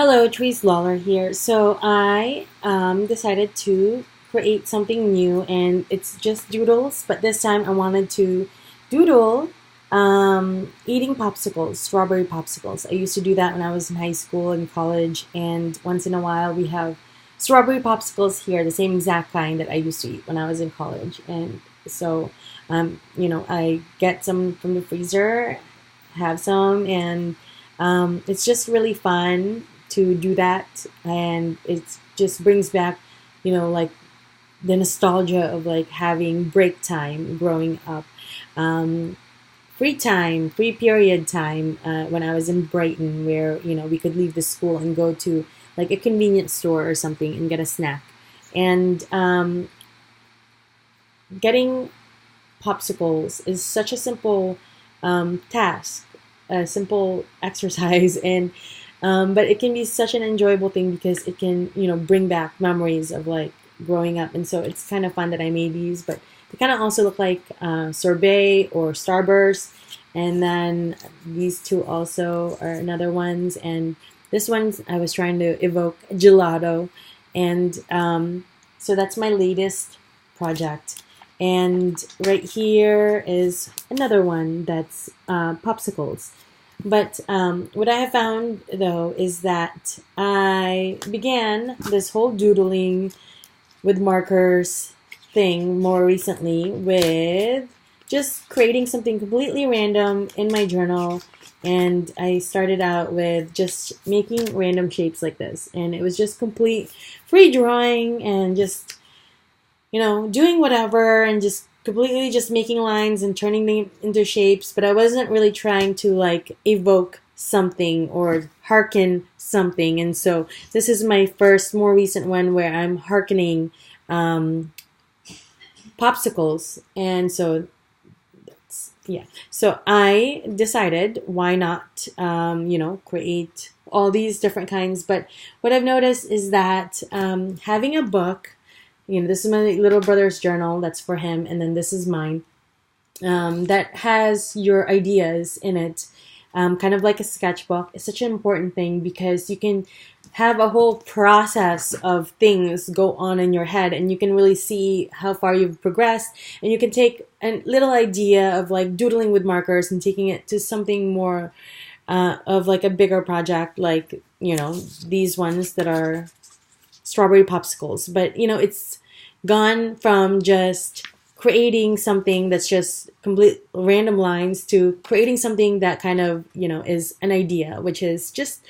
Hello, Therese Lawler here. So I decided to create something new, and it's just doodles. But this time, I wanted to doodle eating popsicles, strawberry popsicles. I used to do that when I was in high school and college, and once in a while, we have strawberry popsicles here, the same exact kind that I used to eat when I was in college. And so, I get some from the freezer, have some, and it's just really fun to do that, and it just brings back, like the nostalgia of like having break time growing up, um, free time, free period time when I was in Brighton, where we could leave the school and go to like a convenience store or something and get a snack, and getting popsicles is such a simple task, a simple exercise, and but it can be such an enjoyable thing because it can bring back memories of like growing up, and so it's kind of fun that I made these. But they kind of also look like sorbet or starburst, and then these two also are another ones, and this one I was trying to evoke gelato, and so that's my latest project. And right here is another one that's popsicles. But what I have found, though, is that I began this whole doodling with markers thing more recently with just creating something completely random in my journal. And I started out with just making random shapes like this. And it was just complete free drawing and just doing whatever and just completely just making lines and turning them into shapes. But I wasn't really trying to like evoke something or hearken something. And so this is my first, more recent one where I'm hearkening popsicles. And so, yeah. So I decided why not, create all these different kinds. But what I've noticed is that having a book, this is my little brother's journal. That's for him. And then this is mine. That has your ideas in it. Kind of like a sketchbook. It's such an important thing because you can have a whole process of things go on in your head, and you can really see how far you've progressed. And you can take a little idea of like doodling with markers and taking it to something more of like a bigger project, like, these ones that are strawberry popsicles. But it's gone from just creating something that's just complete random lines to creating something that kind of is an idea, which is just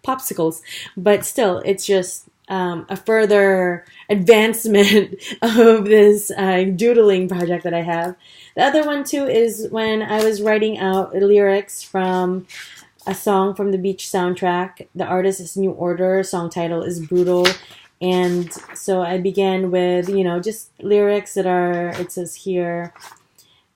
popsicles. But still, it's just a further advancement of this doodling project that I have. The other one too is when I was writing out lyrics from a song from the Beach soundtrack. The artist is New Order. Song title is Brutal. And so I began with, just lyrics that are, it says here,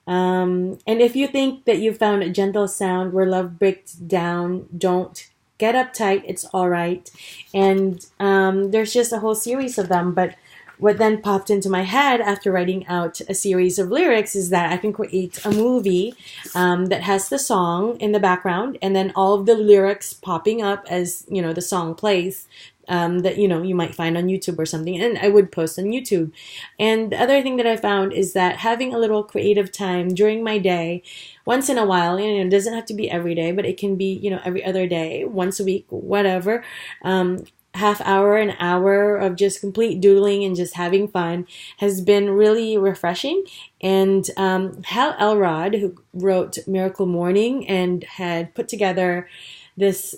and if you think that you found a gentle sound where love breaks down, don't get uptight, it's all right. And there's just a whole series of them. But what then popped into my head after writing out a series of lyrics is that I can create a movie that has the song in the background and then all of the lyrics popping up as, the song plays. That you might find on YouTube or something, and I would post on YouTube. And the other thing that I found is that having a little creative time during my day, once in a while, it doesn't have to be every day, but it can be every other day, once a week, whatever. Half hour, an hour of just complete doodling and just having fun has been really refreshing. And Hal Elrod, who wrote Miracle Morning and had put together this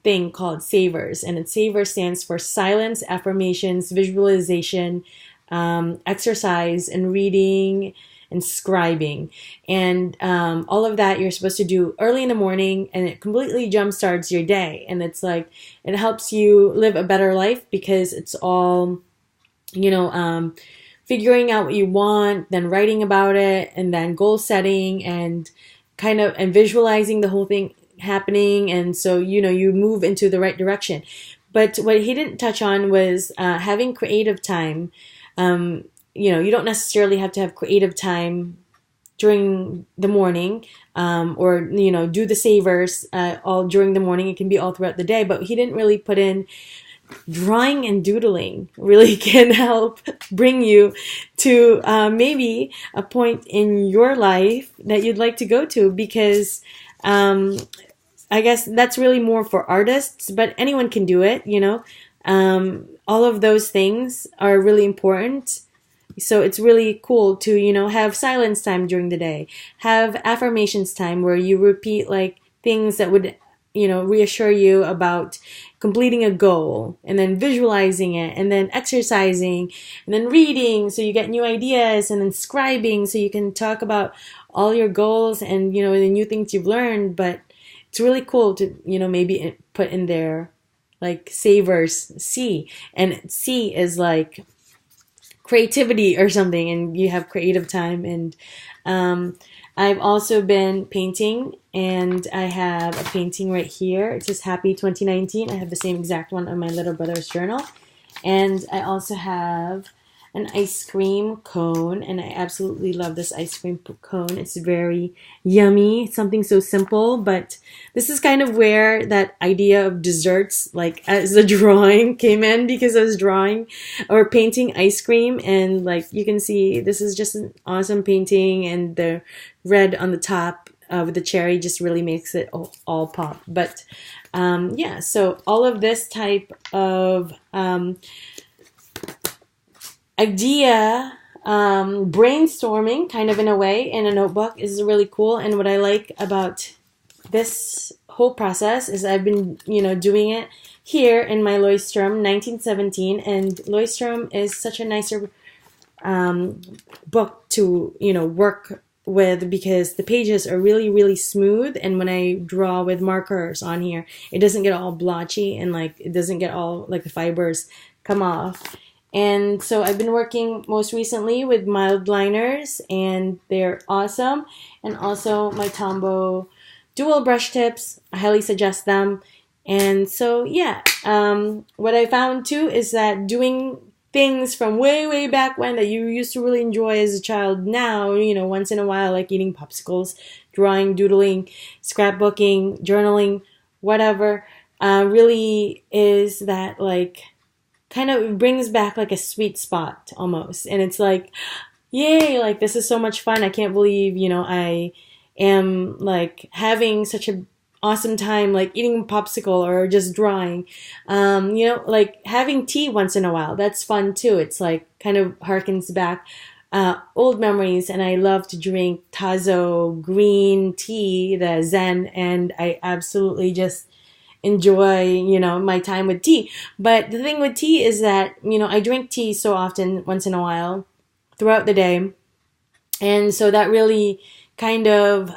thing called SAVERS, and SAVERS stands for silence, affirmations, visualization, exercise, and reading and scribing. And all of that you're supposed to do early in the morning, and it completely jumpstarts your day. And it's like, it helps you live a better life because it's all, figuring out what you want, then writing about it, and then goal setting and and visualizing the whole thing happening. And so you move into the right direction. But what he didn't touch on was having creative time. You don't necessarily have to have creative time during the morning, or do the savers all during the morning. It can be all throughout the day, but he didn't really put in drawing and doodling really can help bring you to maybe a point in your life that you'd like to go to, because I guess that's really more for artists, but anyone can do it. All of those things are really important. So it's really cool to, have silence time during the day, have affirmations time where you repeat like things that would, reassure you about completing a goal, and then visualizing it, and then exercising, and then reading so you get new ideas, and then scribing so you can talk about all your goals and, the new things you've learned. But it's really cool to, maybe put in there like savers C, and C is like creativity or something, and you have creative time. And I've also been painting, and I have a painting right here. It says Happy 2019. I have the same exact one on my little brother's journal. And I also have an ice cream cone, and I absolutely love this ice cream cone. It's very yummy. It's something so simple, but this is kind of where that idea of desserts, like as a drawing, came in, because I was drawing or painting ice cream, and like you can see, this is just an awesome painting, and the red on the top with the cherry just really makes it all pop. But yeah, so all of this type of idea brainstorming kind of in a way in a notebook is really cool. And what I like about this whole process is I've been doing it here in my Leuchtturm 1917, and Leuchtturm is such a nicer book to work with, because the pages are really, really smooth, and when I draw with markers on here, it doesn't get all blotchy, and like it doesn't get all like the fibers come off. And so I've been working most recently with mild liners, and they're awesome. And also my Tombow dual brush tips, I highly suggest them. And so yeah, what I found too is that doing things from way, way back when that you used to really enjoy as a child, now, once in a while, like eating popsicles, drawing, doodling, scrapbooking, journaling, whatever, really is that like kind of brings back like a sweet spot almost. And it's like, yay, like this is so much fun. I can't believe, I am like having such a awesome time, like eating a popsicle or just drawing. Like having tea once in a while, that's fun too. It's like kind of harkens back old memories. And I love to drink Tazo green tea, the Zen, and I absolutely just enjoy, my time with tea. But the thing with tea is that, I drink tea so often once in a while throughout the day. And so that really kind of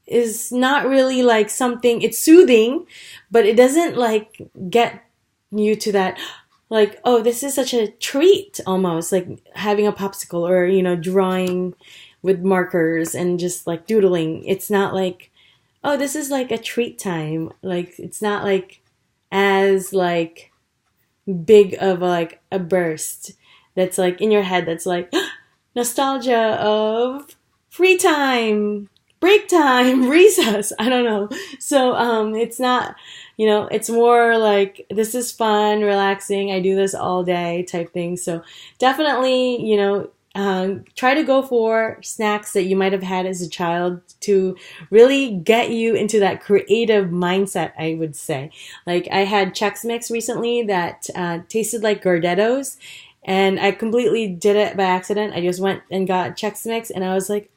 is not really like something, it's soothing, but it doesn't like get you to that, like, oh, this is such a treat almost, like having a popsicle or, drawing with markers and just like doodling. It's not like, oh, this is like a treat time. Like, it's not like as like big of like a burst that's like in your head, that's like nostalgia of free time, break time, recess. I don't know. So it's not, it's more like this is fun, relaxing. I do this all day type thing. So definitely, try to go for snacks that you might have had as a child to really get you into that creative mindset, I would say. Like I had Chex Mix recently that tasted like Gardettos, and I completely did it by accident. I just went and got Chex Mix, and I was like,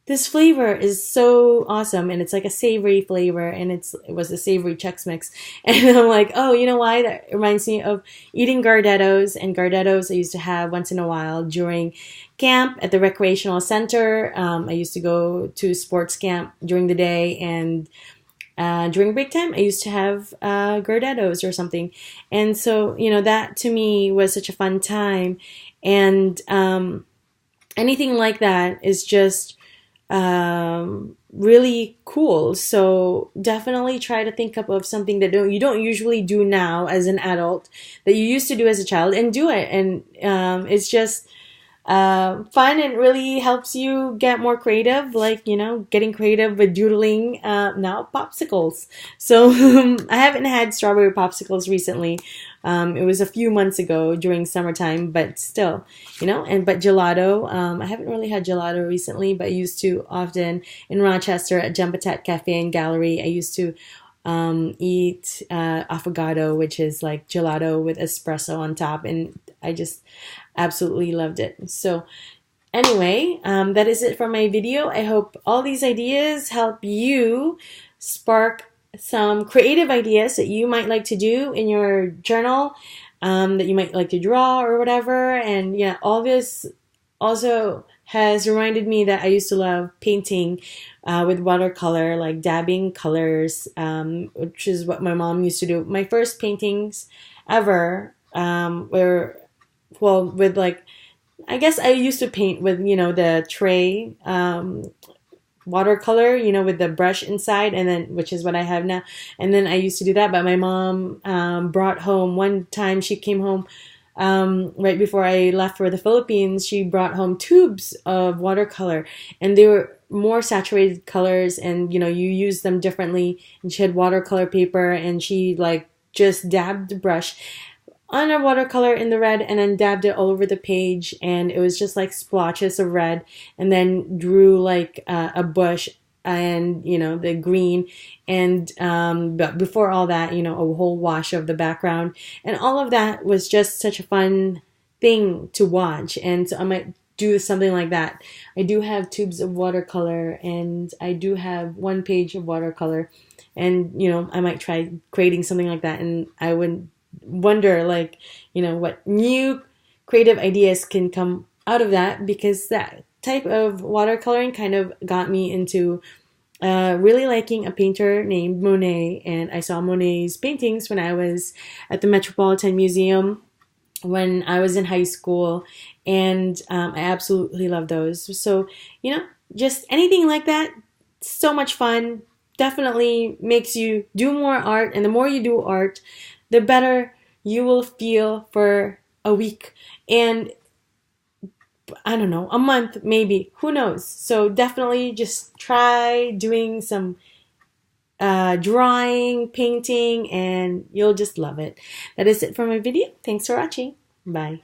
this flavor is so awesome, and it's like a savory flavor, and it was a savory Chex Mix. And I'm like, oh, you know why? That reminds me of eating Gardettos, and Gardettos I used to have once in a while during camp at the recreational center. I used to go to sports camp during the day, and during break time I used to have Gardettos or something. And so, that to me was such a fun time. And anything like that is just really cool. So definitely try to think up of something that you don't usually do now as an adult that you used to do as a child, and do it. And it's just fun and really helps you get more creative, like, getting creative with doodling now popsicles. So I haven't had strawberry popsicles recently. It was a few months ago during summertime, but still, but gelato. I haven't really had gelato recently, but I used to often in Rochester at Jumpatet Cafe and Gallery. I used to eat affogato, which is like gelato with espresso on top, and I just absolutely loved it. So anyway, that is it for my video. I hope all these ideas help you spark some creative ideas that you might like to do in your journal, that you might like to draw or whatever. And yeah, all this also has reminded me that I used to love painting with watercolor, like dabbing colors, which is what my mom used to do. My first paintings ever were, well, with like, I guess I used to paint with, the tray watercolor, with the brush inside, and then, which is what I have now. And then I used to do that, but my mom brought home, one time she came home right before I left for the Philippines, she brought home tubes of watercolor, and they were more saturated colors, and you use them differently. And she had watercolor paper, and she like just dabbed the brush on a watercolor in the red and then dabbed it all over the page, and it was just like splotches of red, and then drew like a bush and the green, and but before all that, a whole wash of the background, and all of that was just such a fun thing to watch. And so I might do something like that. I do have tubes of watercolor, and I do have one page of watercolor, and I might try creating something like that, and I would wonder, like, what new creative ideas can come out of that, because that type of watercoloring kind of got me into really liking a painter named Monet. And I saw Monet's paintings when I was at the Metropolitan Museum when I was in high school, and I absolutely love those. So just anything like that, so much fun, definitely makes you do more art, and the more you do art, the better you will feel for a week, and I don't know, a month maybe, who knows. So definitely just try doing some drawing, painting, and you'll just love it. That is it for my video. Thanks for watching. Bye.